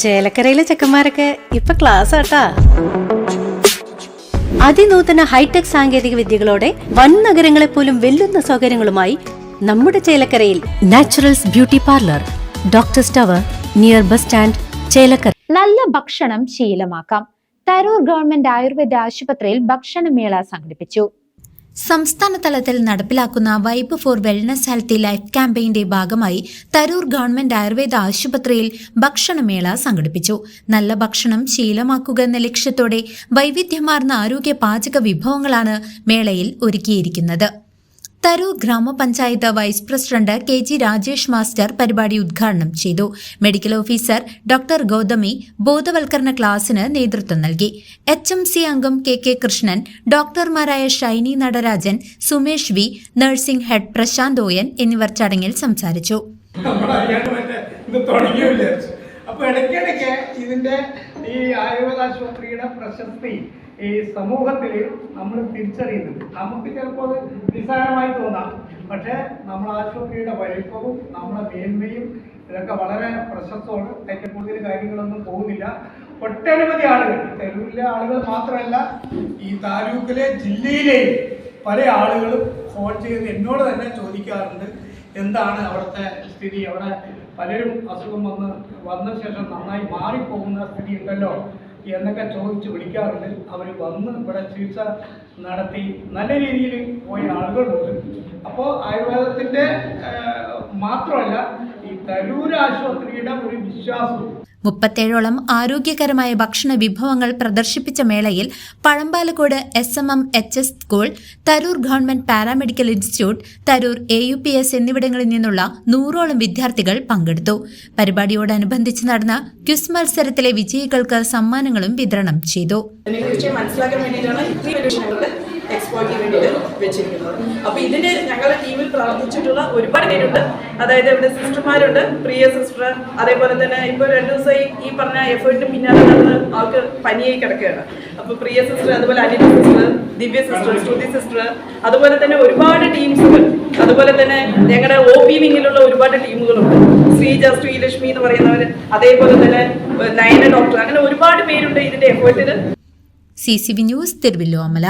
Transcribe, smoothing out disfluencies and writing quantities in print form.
ചേലക്കരയിലെ ചെക്കന്മാരൊക്കെ ഇപ്പൊ ക്ലാസ് ആട്ടാ. അതിനൂതന ഹൈടെക് സാങ്കേതിക വിദ്യകളോടെ വൻ നഗരങ്ങളെ പോലും വെല്ലുന്ന സൗകര്യങ്ങളുമായി നമ്മുടെ ചേലക്കരയിൽ Naturals beauty parlour, doctors tower, near bus stand, Chelakkara. നല്ല ഭക്ഷണം ശീലമാക്കാം. തരൂർ ഗവൺമെന്റ് ആയുർവേദ ആശുപത്രിയിൽ ഭക്ഷണമേള സംഘടിപ്പിച്ചു. സംസ്ഥാന തലത്തിൽ നടപ്പിലാക്കുന്ന vibe for wellness healthy life ക്യാമ്പയിന്റെ ഭാഗമായി തരൂർ ഗവൺമെന്റ് ആയുർവേദ ആശുപത്രിയിൽ ഭക്ഷണമേള സംഘടിപ്പിച്ചു. നല്ല ഭക്ഷണം ശീലമാക്കുക എന്ന ലക്ഷ്യത്തോടെ വൈവിധ്യമാർന്ന ആരോഗ്യ പാചക വിഭവങ്ങളാണ് മേളയിൽ ഒരുക്കിയിരിക്കുന്നത്. തരൂർ ഗ്രാമപഞ്ചായത്ത് വൈസ് പ്രസിഡന്റ് കെ.ജി. രാജേഷ് മാസ്റ്റർ പരിപാടി ഉദ്ഘാടനം ചെയ്തു. മെഡിക്കൽ ഓഫീസർ ഡോക്ടർ ഗൗതമി ബോധവൽക്കരണ ക്ലാസിന് നേതൃത്വം നൽകി. HMC അംഗം കെ കൃഷ്ണൻ, ഡോക്ടർമാരായ Shiny Natarajan, Sumesh V, nursing head Prashanth ഓയൻ എന്നിവർ ചടങ്ങിൽ സംസാരിച്ചു. അപ്പോൾ ഇടയ്ക്കിടയ്ക്ക് ഇതിൻ്റെ ഈ ആയുർവേദ ആശുപത്രിയുടെ പ്രശസ്തി ഈ സമൂഹത്തിൽ നമ്മൾ തിരിച്ചറിയുന്നുണ്ട്. നമുക്ക് ചിലപ്പോൾ അത് നിസ്സാരമായി തോന്നാം, പക്ഷേ നമ്മൾ ആശുപത്രിയുടെ വലിപ്പവും നമ്മുടെ മേന്മയും ഇതൊക്കെ വളരെ പ്രശസ്തമാണ്. അതിൻ്റെ കൂടുതൽ കാര്യങ്ങളൊന്നും പോകുന്നില്ല. ഒട്ടനവധി ആളുകൾ, തെരുവിലെ ആളുകൾ മാത്രമല്ല, ഈ താലൂക്കിലെ ജില്ലയിലെയും പല ആളുകളും ഫോൺ ചെയ്ത് എന്നോട് തന്നെ ചോദിക്കാറുണ്ട്, എന്താണ് അവിടുത്തെ സ്ഥിതി, അവിടെ പലരും അസുഖം വന്ന ശേഷം നന്നായി മാറിപ്പോകുന്ന സ്ഥിതി ഉണ്ടല്ലോ എന്നൊക്കെ ചോദിച്ച് വിളിക്കാറുണ്ട്. അവർ വന്ന് ഇവിടെ ചികിത്സ നടത്തി നല്ല രീതിയിൽ പോയ ആളുകളുണ്ട്. അപ്പോൾ ആയുർവേദത്തിൻ്റെ മാത്രമല്ല ഈ തരൂർ ആശുപത്രിയുടെ ഒരു വിശ്വാസവും 37ഓളം ആരോഗ്യകരമായ ഭക്ഷണ വിഭവങ്ങൾ പ്രദർശിപ്പിച്ച മേളയിൽ Pazhampalakode SMMHS school, Tharoor government paramedical institute, Tharoor AUPS എന്നിവിടങ്ങളിൽ നിന്നുള്ള 100ഓളം വിദ്യാർത്ഥികൾ പങ്കെടുത്തു. പരിപാടിയോടനുബന്ധിച്ച് നടന്ന ക്വിസ് മത്സരത്തിലെ വിജയികൾക്ക് സമ്മാനങ്ങളും വിതരണം ചെയ്തു. എക്സ്പോർട്ടിന് വേണ്ടിയിട്ട് വെച്ചിരിക്കുന്നത്. അപ്പോൾ ഇതിന് ഞങ്ങളുടെ ടീമിൽ പ്രവർത്തിച്ചിട്ടുള്ള ഒരുപാട് പേരുണ്ട്. അതായത് ഇവിടെ സിസ്റ്റർമാരുണ്ട്, പ്രിയ സിസ്റ്റർ, അതേപോലെ തന്നെ ഇപ്പോൾ 2 ദിവസമായി ഈ പറഞ്ഞ എഫേർട്ടിന് പിന്നാലെ നടന്ന് അവർക്ക് പനിയായി കിടക്കുകയാണ്. അപ്പോൾ പ്രിയ സിസ്റ്റർ, അതുപോലെ അനിത സിസ്റ്റർ, ദിവ്യ സിസ്റ്റർ, ശ്രുതി സിസ്റ്റർ, അതുപോലെ തന്നെ ഒരുപാട് ടീംസുകൾ, അതുപോലെ തന്നെ ഞങ്ങളുടെ OP വിങ്ങിലുള്ള ഒരുപാട് ടീമുകളുണ്ട്. ശ്രീജ, ശ്രീലക്ഷ്മി എന്ന് പറയുന്നവർ, അതേപോലെ തന്നെ നയന ഡോക്ടർ, അങ്ങനെ ഒരുപാട് പേരുണ്ട് ഇതിന്റെ എഫേർട്ടിന്. CCV news, Thiruvilwamala.